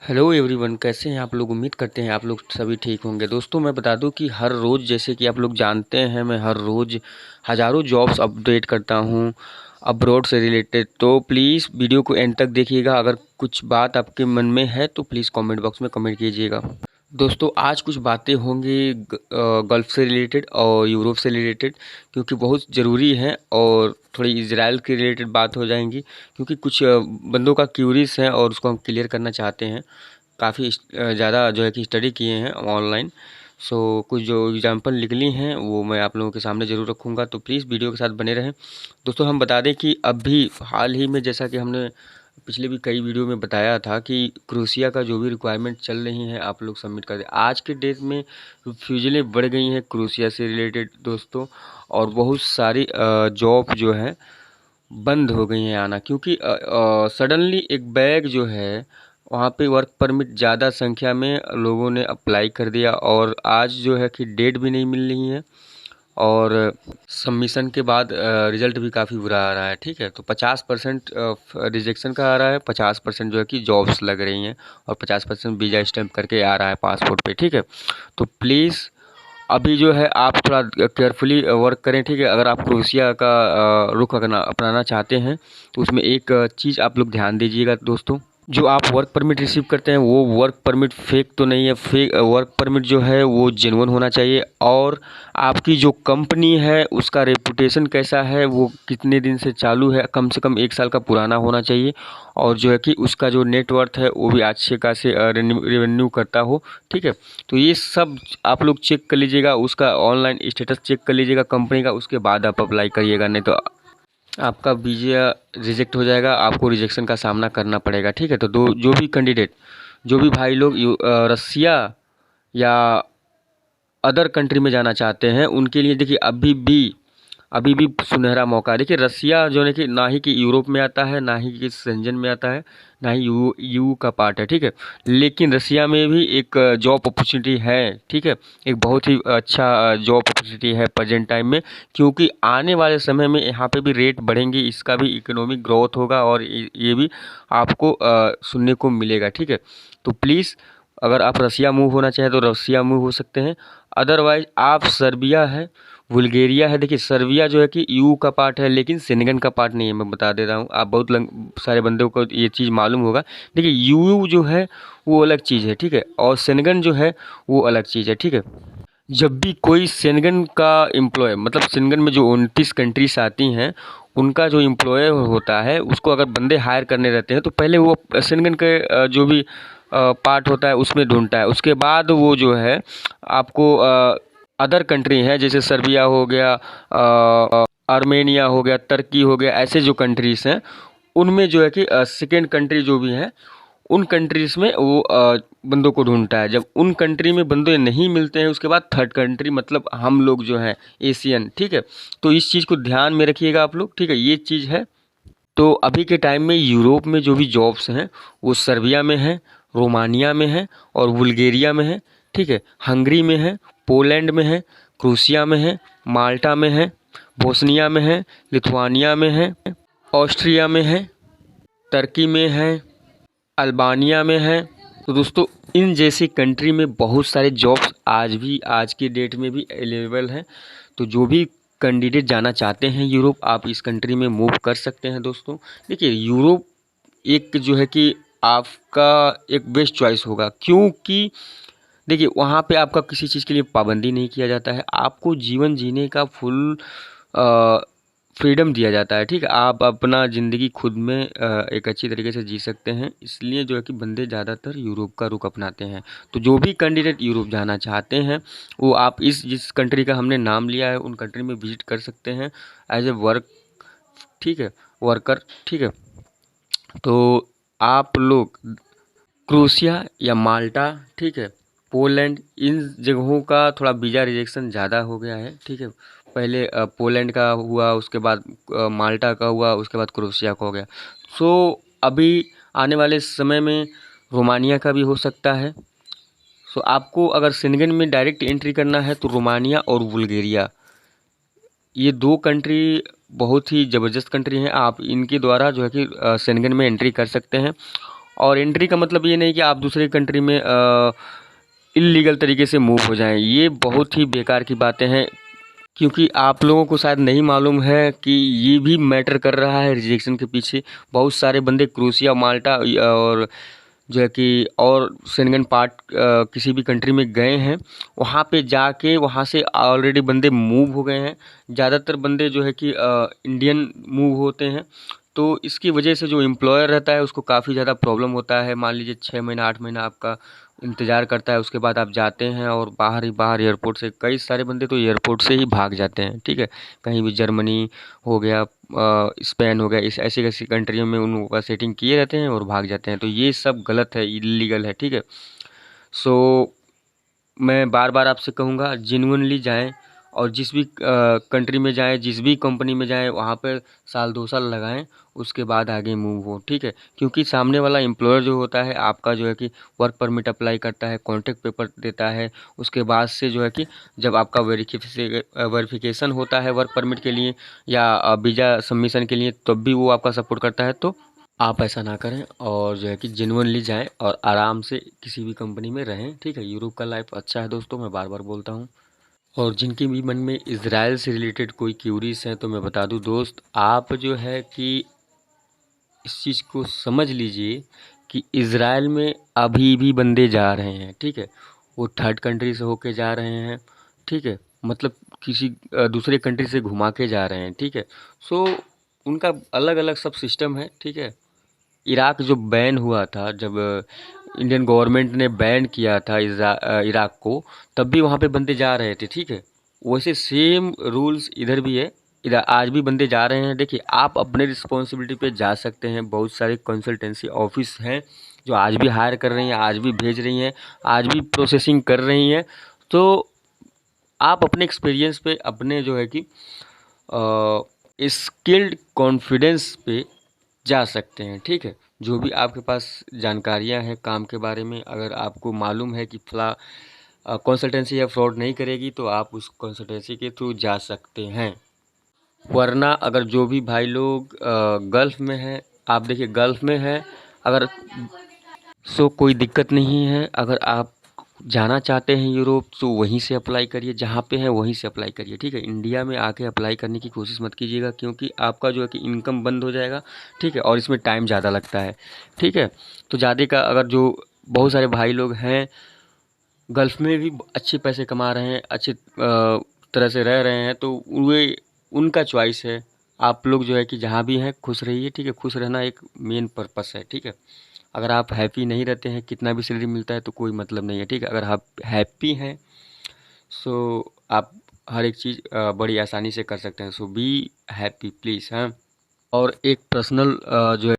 Hello everyone, कैसे हैं आप लोग। उम्मीद करते हैं आप लोग सभी ठीक होंगे। दोस्तों मैं बता दूं कि हर रोज़, जैसे कि आप लोग जानते हैं, मैं हर रोज़ हज़ारों जॉब्स अपडेट करता हूं अब्रॉड से रिलेटेड। तो प्लीज़ वीडियो को एंड तक देखिएगा। अगर कुछ बात आपके मन में है तो प्लीज़ कमेंट बॉक्स में कमेंट कीजिएगा। दोस्तों आज कुछ बातें होंगी गल्फ़ से रिलेटेड और यूरोप से रिलेटेड, क्योंकि बहुत ज़रूरी हैं। और थोड़ी इजराइल के रिलेटेड बात हो जाएंगी, क्योंकि कुछ बंदों का क्यूरीज है और उसको हम क्लियर करना चाहते हैं। काफ़ी ज़्यादा जो है कि स्टडी किए हैं ऑनलाइन। सो कुछ जो एग्जांपल निकली हैं वो मैं आप लोगों के सामने ज़रूर रखूँगा, तो प्लीज़ वीडियो के साथ बने रहें। दोस्तों हम बता दें कि अभी हाल ही में, जैसा कि हमने पिछले भी कई वीडियो में बताया था, कि क्रोशिया का जो भी रिक्वायरमेंट चल रही है आप लोग सबमिट कर दें। आज के डेट में रिफ्यूजलें बढ़ गई हैं क्रोशिया से रिलेटेड दोस्तों, और बहुत सारी जॉब जो है बंद हो गई हैं आना, क्योंकि सडनली एक बैग जो है वहाँ पे वर्क परमिट ज़्यादा संख्या में लोगों ने अप्लाई कर दिया, और आज जो है कि डेट भी नहीं मिल रही है, और सबमिशन के बाद रिजल्ट भी काफ़ी बुरा आ रहा है। ठीक है, तो 50% रिजेक्शन का आ रहा है, 50% जो है कि जॉब्स लग रही हैं, और 50% वीज़ा स्टैम्प करके आ रहा है पासपोर्ट पे। ठीक है, तो प्लीज़ अभी जो है आप थोड़ा केयरफुली वर्क करें। ठीक है, अगर आप क्रोशिया का रुख अपनाना चाहते हैं तो उसमें एक चीज़ आप लोग ध्यान दीजिएगा दोस्तों। जो आप वर्क परमिट रिसीव करते हैं वो वर्क परमिट फेक तो नहीं है। फेक वर्क परमिट जो है वो जेन्युइन होना चाहिए, और आपकी जो कंपनी है उसका रेपुटेशन कैसा है, वो कितने दिन से चालू है, कम से कम 1 साल का पुराना होना चाहिए, और जो है कि उसका जो नेटवर्थ है वो भी अच्छे खासे रेवेन्यू करता हो। ठीक है, तो ये सब आप लोग चेक कर लीजिएगा, उसका ऑनलाइन स्टेटस चेक कर लीजिएगा कंपनी का, उसके बाद आप अप्लाई करिएगा, नहीं तो आपका वीज़ा रिजेक्ट हो जाएगा, आपको रिजेक्शन का सामना करना पड़ेगा। ठीक है, तो जो भी कैंडिडेट, जो भी भाई लोग रसिया या अदर कंट्री में जाना चाहते हैं उनके लिए देखिए अभी भी सुनहरा मौका है। देखिए रसिया जो है कि ना ही कि यूरोप में आता है, ना ही कि शेंजन में आता है, ना ही यू का पार्ट है। ठीक है, लेकिन रसिया में भी एक जॉब अपॉर्चुनिटी है। ठीक है, एक बहुत ही अच्छा जॉब अपॉर्चुनिटी है प्रेजेंट टाइम में, क्योंकि आने वाले समय में यहाँ पे भी रेट बढ़ेंगी, इसका भी इकोनॉमिक ग्रोथ होगा, और ये भी आपको सुनने को मिलेगा। ठीक है, तो प्लीज़ अगर आप रसिया मूव होना चाहें तो रसिया मूव हो सकते हैं। अदरवाइज आप सर्बिया है, बुल्गारिया है। देखिए सर्बिया जो है कि यू का पार्ट है, लेकिन सेनेगन का पार्ट नहीं है। मैं बता दे रहा हूँ, आप बहुत सारे बंदों को ये चीज़ मालूम होगा। देखिए यू जो है वो अलग चीज़ है। ठीक है, और सेनेगन जो है वो अलग चीज़ है। ठीक है, जब भी कोई सेनेगन का एम्प्लॉय, मतलब सेनेगन में जो 29 कंट्रीज आती हैं उनका जो एम्प्लॉय होता है, उसको अगर बंदे हायर करने रहते हैं तो पहले वो सेनेगन के जो भी पार्ट होता है उसमें ढूंढता है। उसके बाद वो जो है आपको अदर कंट्री हैं, जैसे सर्बिया हो गया, आर्मेनिया हो गया, तुर्की हो गया, ऐसे जो कंट्रीज़ हैं उनमें जो है कि सेकेंड कंट्री जो भी हैं उन कंट्रीज में वो बंदों को ढूंढता है। जब उन कंट्री में बंदे नहीं मिलते हैं उसके बाद थर्ड कंट्री, मतलब हम लोग जो हैं एशियन। ठीक है, तो इस चीज़ को ध्यान में रखिएगा आप लोग। ठीक है, ये चीज़ है। तो अभी के टाइम में यूरोप में जो भी जॉब्स हैं वो सर्बिया में है, रोमानिया में है, और बुल्गारिया में है। ठीक है, हंगरी में है, पोलैंड में है, क्रोशिया में है, माल्टा में है, बोस्निया में है, लिथुआनिया में है, ऑस्ट्रिया में है, तुर्की में है, अल्बानिया में है। तो दोस्तों इन जैसी कंट्री में बहुत सारे जॉब्स आज की डेट में भी अवेलेबल हैं। तो जो भी कैंडिडेट जाना चाहते हैं यूरोप, आप इस कंट्री में मूव कर सकते हैं दोस्तों। देखिए यूरोप एक जो है कि आपका एक बेस्ट चॉइस होगा, क्योंकि देखिए वहाँ पे आपका किसी चीज़ के लिए पाबंदी नहीं किया जाता है, आपको जीवन जीने का फुल फ्रीडम दिया जाता है। ठीक है, आप अपना ज़िंदगी खुद में एक अच्छी तरीके से जी सकते हैं। इसलिए जो है कि बंदे ज़्यादातर यूरोप का रुख अपनाते हैं। तो जो भी कैंडिडेट यूरोप जाना चाहते हैं वो आप इस जिस कंट्री का हमने नाम लिया है उन कंट्री में विजिट कर सकते हैं एज ए वर्क। ठीक है, वर्कर। ठीक है, तो आप लोग क्रोशिया या माल्टा, ठीक है, पोलैंड, इन जगहों का थोड़ा वीज़ा रिजेक्शन ज़्यादा हो गया है। ठीक है, पहले पोलैंड का हुआ, उसके बाद माल्टा का हुआ, उसके बाद क्रोशिया का हो गया। सो अभी आने वाले समय में रोमानिया का भी हो सकता है। सो आपको अगर शेंगेन में डायरेक्ट एंट्री करना है तो रोमानिया और बुल्गारिया, ये दो कंट्री बहुत ही ज़बरदस्त कंट्री हैं। आप इनके द्वारा जो है कि शेंगेन में एंट्री कर सकते हैं। और एंट्री का मतलब ये नहीं कि आप दूसरे कंट्री में इल्लीगल तरीके से मूव हो जाएं। ये बहुत ही बेकार की बातें हैं, क्योंकि आप लोगों को शायद नहीं मालूम है कि ये भी मैटर कर रहा है रिजेक्शन के पीछे। बहुत सारे बंदे क्रोशिया, माल्टा और जो है कि और शेंगन पार्ट किसी भी कंट्री में गए हैं, वहाँ पे जाके वहाँ से ऑलरेडी बंदे मूव हो गए हैं। ज़्यादातर बंदे जो है कि इंडियन मूव होते हैं, तो इसकी वजह से जो एम्प्लॉयर रहता है उसको काफ़ी ज़्यादा प्रॉब्लम होता है। मान लीजिए 6 महीना 8 महीना आपका इंतज़ार करता है, उसके बाद आप जाते हैं और बाहर ही बाहर एयरपोर्ट से कई सारे बंदे तो एयरपोर्ट से ही भाग जाते हैं, ठीक है। कहीं भी जर्मनी हो गया, स्पेन हो गया, इस ऐसी ऐसी कंट्रियों में उन लोगों का सेटिंग किए रहते हैं और भाग जाते हैं। तो ये सब गलत है, इलीगल है, ठीक है। सो मैं बार बार आपसे कहूँगा, जेन्युइनली जाएं और जिस भी कंट्री में जाएं, जिस भी कंपनी में जाएं, वहाँ पे साल 2 साल लगाएं, उसके बाद आगे मूव हो, ठीक है। क्योंकि सामने वाला एम्प्लॉयर जो होता है आपका जो है कि वर्क परमिट अप्लाई करता है, कॉन्ट्रैक्ट पेपर देता है, उसके बाद से जो है कि जब आपका वेरिफिकेशन होता है वर्क परमिट के लिए या वीज़ा सबमिशन के लिए, तब भी वो आपका सपोर्ट करता है। तो आप ऐसा ना करें और जो है कि जेन्युइनली जाएं और आराम से किसी भी कंपनी में रहें, ठीक है। यूरोप का लाइफ अच्छा है दोस्तों, मैं बार बार बोलता हूँ। और जिनके भी मन में इज़राइल से रिलेटेड कोई क्यूरीज हैं तो मैं बता दूं दोस्त, आप जो है कि इस चीज़ को समझ लीजिए कि इज़राइल में अभी भी बंदे जा रहे हैं, ठीक है। वो थर्ड कंट्री से होके जा रहे हैं, ठीक है। मतलब किसी दूसरे कंट्री से घुमा के जा रहे हैं, ठीक है। सो उनका अलग अलग सब सिस्टम है, ठीक है। इराक जो बैन हुआ था, जब इंडियन गवर्नमेंट ने बैन किया था इराक को, तब भी वहाँ पे बंदे जा रहे थे, ठीक है। वैसे सेम रूल्स इधर भी है, इधर आज भी बंदे जा रहे हैं। देखिए, आप अपने रिस्पॉन्सिबिलिटी पे जा सकते हैं। बहुत सारे कंसल्टेंसी ऑफिस हैं जो आज भी हायर कर रही हैं, आज भी भेज रही हैं, आज भी प्रोसेसिंग कर रही हैं। तो आप अपने एक्सपीरियंस पे, अपने जो है कि स्किल्ड कॉन्फिडेंस पे जा सकते हैं, ठीक है। जो भी आपके पास जानकारियां हैं काम के बारे में, अगर आपको मालूम है कि फला कंसल्टेंसी या फ्रॉड नहीं करेगी, तो आप उस कंसल्टेंसी के थ्रू जा सकते हैं। वरना अगर जो भी भाई लोग गल्फ़ में हैं, आप देखिए गल्फ़ में हैं, अगर सो कोई दिक्कत नहीं है। अगर आप जाना चाहते हैं यूरोप, तो वहीं से अप्लाई करिए, जहाँ पे हैं वहीं से अप्लाई करिए, ठीक है। इंडिया में आके अप्लाई करने की कोशिश मत कीजिएगा, क्योंकि आपका जो है कि इनकम बंद हो जाएगा, ठीक है। और इसमें टाइम ज़्यादा लगता है, ठीक है। तो ज़्यादा का अगर जो बहुत सारे भाई लोग हैं गल्फ़ में भी अच्छे पैसे कमा रहे हैं, अच्छे तरह से रह रहे हैं, तो वे उनका चॉइस है। आप लोग जो है कि जहाँ भी हैं खुश रहिए, ठीक है। खुश रहना एक मेन पर्पस है, ठीक है। अगर आप हैप्पी नहीं रहते हैं, कितना भी सैलरी मिलता है तो कोई मतलब नहीं है, ठीक है। अगर आप हैप्पी हैं, सो आप हर एक चीज़ बड़ी आसानी से कर सकते हैं। सो बी हैप्पी प्लीज़, हाँ। और एक पर्सनल जो है